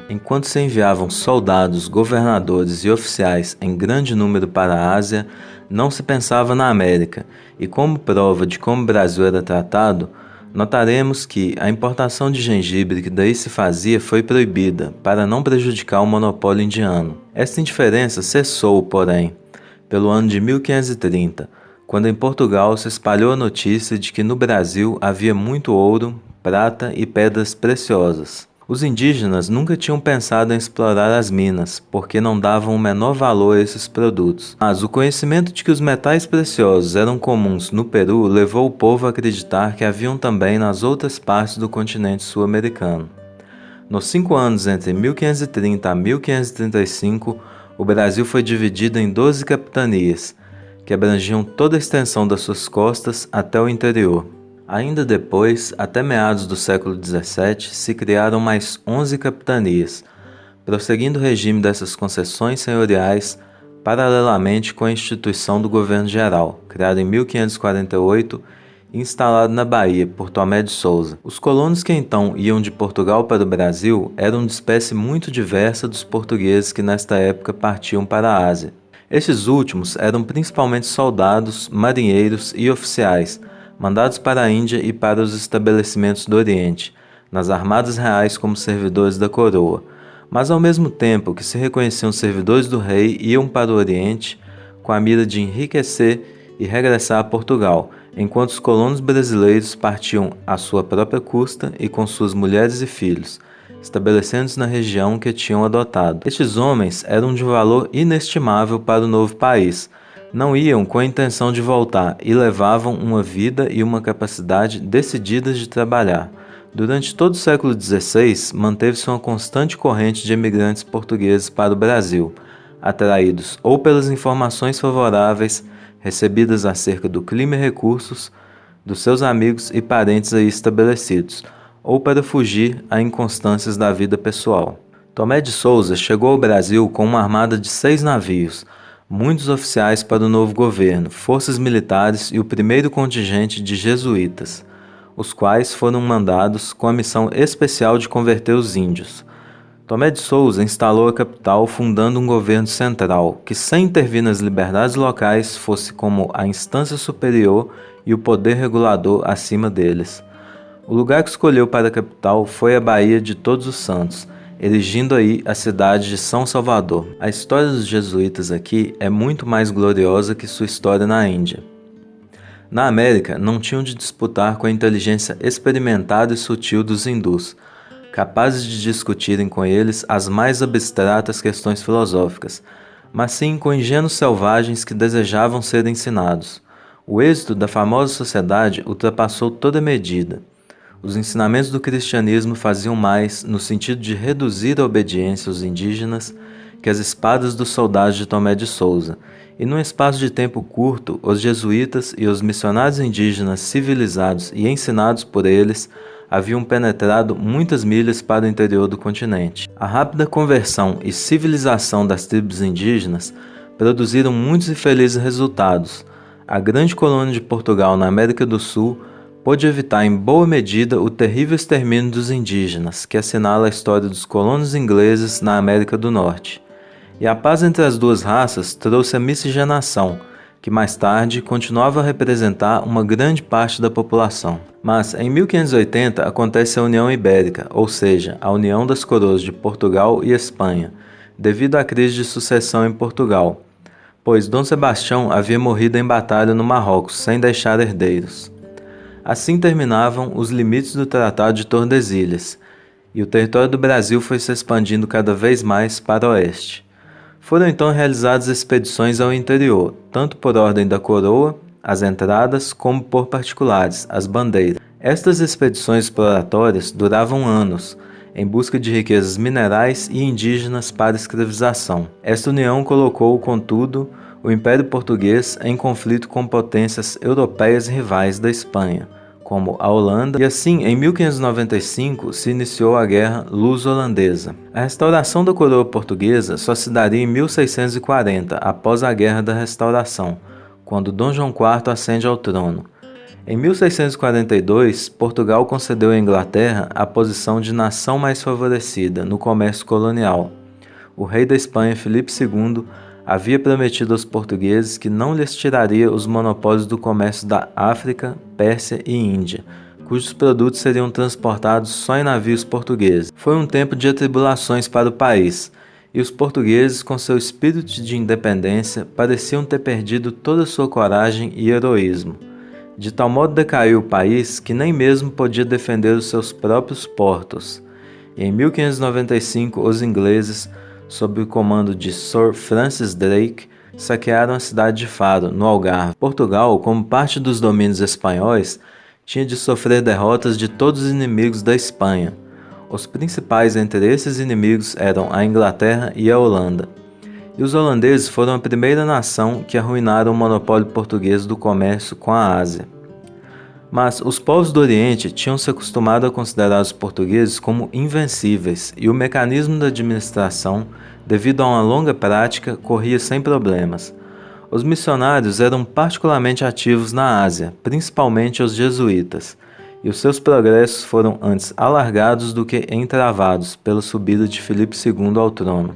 Enquanto se enviavam soldados, governadores e oficiais em grande número para a Ásia, não se pensava na América, e como prova de como o Brasil era tratado, notaremos que a importação de gengibre que daí se fazia foi proibida, para não prejudicar o monopólio indiano. Esta indiferença cessou, porém, pelo ano de 1530, quando em Portugal se espalhou a notícia de que no Brasil havia muito ouro, prata e pedras preciosas. Os indígenas nunca tinham pensado em explorar as minas, porque não davam o menor valor a esses produtos. Mas o conhecimento de que os metais preciosos eram comuns no Peru levou o povo a acreditar que haviam também nas outras partes do continente sul-americano. Nos 5 anos entre 1530 a 1535, o Brasil foi dividido em 12 capitanias, que abrangiam toda a extensão das suas costas até o interior. Ainda depois, até meados do século XVII, se criaram mais 11 capitanias, prosseguindo o regime dessas concessões senhoriais paralelamente com a instituição do governo geral, criado em 1548 e instalado na Bahia por Tomé de Souza. Os colonos que então iam de Portugal para o Brasil eram de espécie muito diversa dos portugueses que nesta época partiam para a Ásia. Estes últimos eram principalmente soldados, marinheiros e oficiais, mandados para a Índia e para os estabelecimentos do Oriente, nas armadas reais como servidores da coroa, mas ao mesmo tempo que se reconheciam servidores do rei, iam para o Oriente com a mira de enriquecer e regressar a Portugal, enquanto os colonos brasileiros partiam à sua própria custa e com suas mulheres e filhos, estabelecendo-se na região que tinham adotado. Estes homens eram de valor inestimável para o novo país. Não iam com a intenção de voltar e levavam uma vida e uma capacidade decididas de trabalhar. Durante todo o século XVI, manteve-se uma constante corrente de imigrantes portugueses para o Brasil, atraídos ou pelas informações favoráveis recebidas acerca do clima e recursos dos seus amigos e parentes aí estabelecidos, ou para fugir a inconstâncias da vida pessoal. Tomé de Souza chegou ao Brasil com uma armada de 6 navios, muitos oficiais para o novo governo, forças militares e o primeiro contingente de jesuítas, os quais foram mandados com a missão especial de converter os índios. Tomé de Souza instalou a capital fundando um governo central, que sem intervir nas liberdades locais fosse como a instância superior e o poder regulador acima deles. O lugar que escolheu para a capital foi a Baía de Todos os Santos, erigindo aí a cidade de São Salvador. A história dos jesuítas aqui é muito mais gloriosa que sua história na Índia. Na América, não tinham de disputar com a inteligência experimentada e sutil dos hindus, capazes de discutirem com eles as mais abstratas questões filosóficas, mas sim com ingênuos selvagens que desejavam ser ensinados. O êxito da famosa sociedade ultrapassou toda medida. Os ensinamentos do cristianismo faziam mais no sentido de reduzir a obediência aos indígenas que as espadas dos soldados de Tomé de Souza, e num espaço de tempo curto, os jesuítas e os missionários indígenas civilizados e ensinados por eles haviam penetrado muitas milhas para o interior do continente. A rápida conversão e civilização das tribos indígenas produziram muitos e felizes resultados. A grande colônia de Portugal na América do Sul pôde evitar em boa medida o terrível extermínio dos indígenas, que assinala a história dos colonos ingleses na América do Norte. E a paz entre as duas raças trouxe a miscigenação, que mais tarde continuava a representar uma grande parte da população. Mas em 1580 acontece a União Ibérica, ou seja, a união das coroas de Portugal e Espanha, devido à crise de sucessão em Portugal, pois Dom Sebastião havia morrido em batalha no Marrocos, sem deixar herdeiros. Assim terminavam os limites do Tratado de Tordesilhas, e o território do Brasil foi se expandindo cada vez mais para o oeste. Foram então realizadas expedições ao interior, tanto por ordem da coroa, as entradas, como por particulares, as bandeiras. Estas expedições exploratórias duravam anos, em busca de riquezas minerais e indígenas para escravização. Esta união colocou, contudo, o Império Português em conflito com potências europeias rivais da Espanha, como a Holanda, e assim, em 1595, se iniciou a Guerra Luso-Holandesa. A restauração da coroa portuguesa só se daria em 1640, após a Guerra da Restauração, quando Dom João IV ascende ao trono. Em 1642, Portugal concedeu à Inglaterra a posição de nação mais favorecida no comércio colonial. O rei da Espanha, Filipe II, havia prometido aos portugueses que não lhes tiraria os monopólios do comércio da África, Pérsia e Índia, cujos produtos seriam transportados só em navios portugueses. Foi um tempo de atribulações para o país, e os portugueses, com seu espírito de independência, pareciam ter perdido toda sua coragem e heroísmo. De tal modo decaiu o país que nem mesmo podia defender os seus próprios portos. E em 1595, os ingleses, sob o comando de Sir Francis Drake, saquearam a cidade de Faro, no Algarve. Portugal, como parte dos domínios espanhóis, tinha de sofrer derrotas de todos os inimigos da Espanha. Os principais entre esses inimigos eram a Inglaterra e a Holanda. E os holandeses foram a primeira nação que arruinaram o monopólio português do comércio com a Ásia. Mas os povos do Oriente tinham se acostumado a considerar os portugueses como invencíveis, e o mecanismo da administração, devido a uma longa prática, corria sem problemas. Os missionários eram particularmente ativos na Ásia, principalmente os jesuítas, e os seus progressos foram antes alargados do que entravados pela subida de Filipe II ao trono.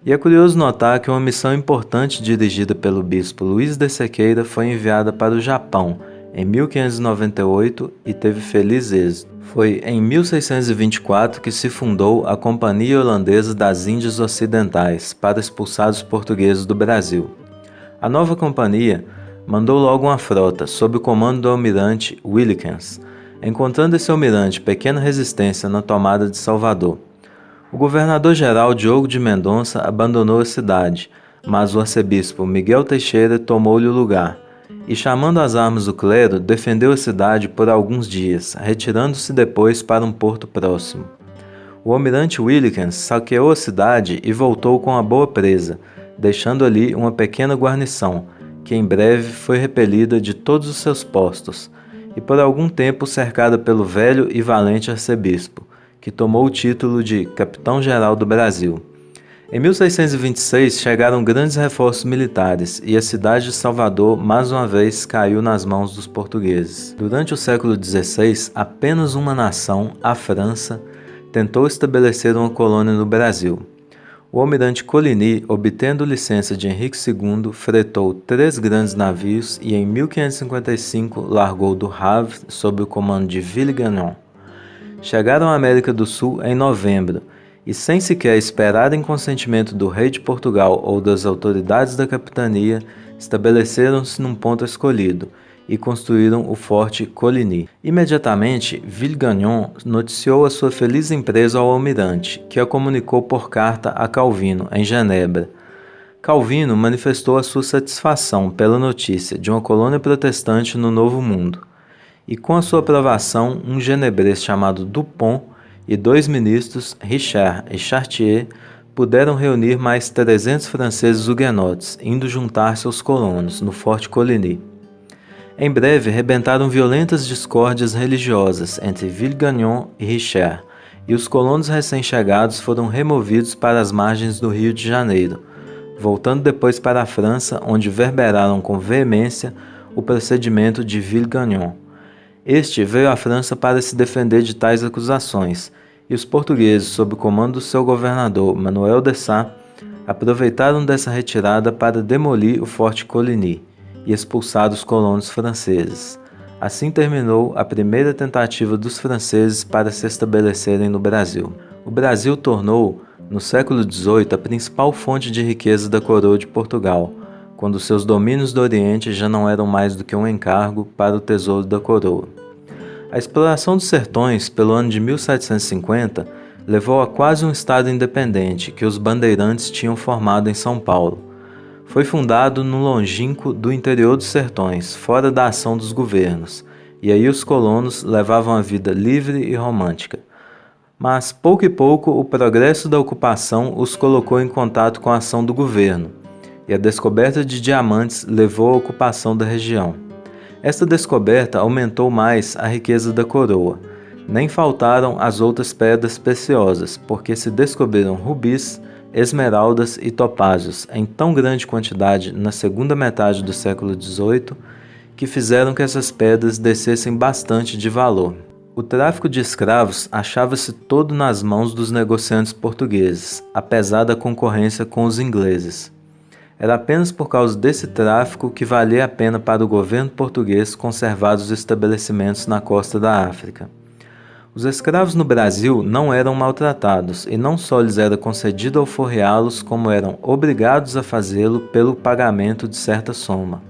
E é curioso notar que uma missão importante dirigida pelo bispo Luís de Sequeira foi enviada para o Japão em 1598 e teve feliz êxito. Foi em 1624 que se fundou a Companhia Holandesa das Índias Ocidentais para expulsar os portugueses do Brasil. A nova companhia mandou logo uma frota sob o comando do almirante Wilkins, encontrando esse almirante pequena resistência na tomada de Salvador. O governador-geral Diogo de Mendonça abandonou a cidade, mas o arcebispo Miguel Teixeira tomou-lhe o lugar, e chamando as armas do clero, defendeu a cidade por alguns dias, retirando-se depois para um porto próximo. O almirante Wilkins saqueou a cidade e voltou com a boa presa, deixando ali uma pequena guarnição, que em breve foi repelida de todos os seus postos, e por algum tempo cercada pelo velho e valente arcebispo, que tomou o título de Capitão-Geral do Brasil. Em 1626 chegaram grandes reforços militares e a cidade de Salvador mais uma vez caiu nas mãos dos portugueses. Durante o século XVI, apenas uma nação, a França, tentou estabelecer uma colônia no Brasil. O almirante Coligny, obtendo licença de Henrique II, fretou 3 grandes navios e em 1555 largou do Havre sob o comando de Villegagnon. Chegaram à América do Sul em novembro e, sem sequer esperarem consentimento do rei de Portugal ou das autoridades da capitania, estabeleceram-se num ponto escolhido e construíram o Forte Coligny. Imediatamente, Villegagnon noticiou a sua feliz empresa ao almirante, que a comunicou por carta a Calvino, em Genebra. Calvino manifestou a sua satisfação pela notícia de uma colônia protestante no Novo Mundo, e com a sua aprovação, um genebrês chamado Dupont e 2 ministros, Richard e Chartier, puderam reunir mais 300 franceses huguenotes, indo juntar-se aos colonos no Forte Coligny. Em breve, rebentaram violentas discórdias religiosas entre Villegagnon e Richard, e os colonos recém-chegados foram removidos para as margens do Rio de Janeiro, voltando depois para a França, onde verberaram com veemência o procedimento de Villegagnon. Este veio à França para se defender de tais acusações, e os portugueses, sob o comando do seu governador, Manuel de Sá, aproveitaram dessa retirada para demolir o Forte Coligny e expulsar os colonos franceses. Assim terminou a primeira tentativa dos franceses para se estabelecerem no Brasil. O Brasil tornou, no século XVIII, a principal fonte de riqueza da coroa de Portugal, quando seus domínios do Oriente já não eram mais do que um encargo para o tesouro da coroa. A exploração dos sertões, pelo ano de 1750, levou a quase um estado independente que os bandeirantes tinham formado em São Paulo. Foi fundado no longínquo do interior dos sertões, fora da ação dos governos, e aí os colonos levavam a vida livre e romântica. Mas, pouco e pouco, o progresso da ocupação os colocou em contato com a ação do governo, e a descoberta de diamantes levou à ocupação da região. Esta descoberta aumentou mais a riqueza da coroa. Nem faltaram as outras pedras preciosas, porque se descobriram rubis, esmeraldas e topázios em tão grande quantidade na segunda metade do século XVIII que fizeram que essas pedras descessem bastante de valor. O tráfico de escravos achava-se todo nas mãos dos negociantes portugueses, apesar da concorrência com os ingleses. Era apenas por causa desse tráfico que valia a pena para o governo português conservar os estabelecimentos na costa da África. Os escravos no Brasil não eram maltratados e não só lhes era concedido alforreá-los, como eram obrigados a fazê-lo pelo pagamento de certa soma.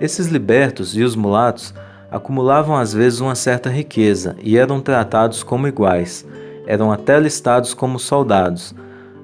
Esses libertos e os mulatos acumulavam às vezes uma certa riqueza e eram tratados como iguais, eram até listados como soldados,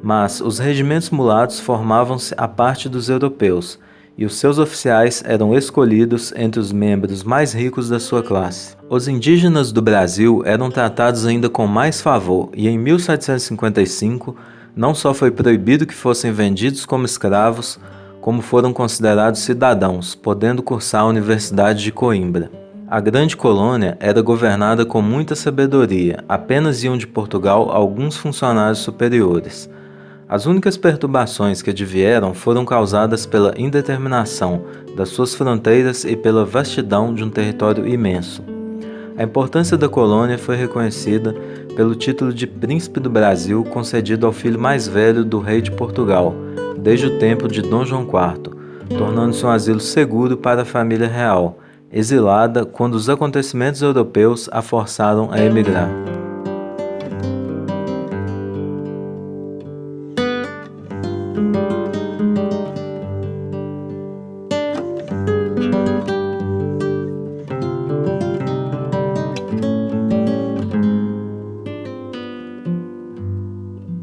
mas os regimentos mulatos formavam-se à parte dos europeus, e os seus oficiais eram escolhidos entre os membros mais ricos da sua classe. Os indígenas do Brasil eram tratados ainda com mais favor, e em 1755 não só foi proibido que fossem vendidos como escravos, como foram considerados cidadãos, podendo cursar a Universidade de Coimbra. A grande colônia era governada com muita sabedoria, apenas iam de Portugal alguns funcionários superiores. As únicas perturbações que advieram foram causadas pela indeterminação das suas fronteiras e pela vastidão de um território imenso. A importância da colônia foi reconhecida pelo título de Príncipe do Brasil concedido ao filho mais velho do rei de Portugal, desde o tempo de Dom João IV, tornando-se um asilo seguro para a família real, exilada quando os acontecimentos europeus a forçaram a emigrar.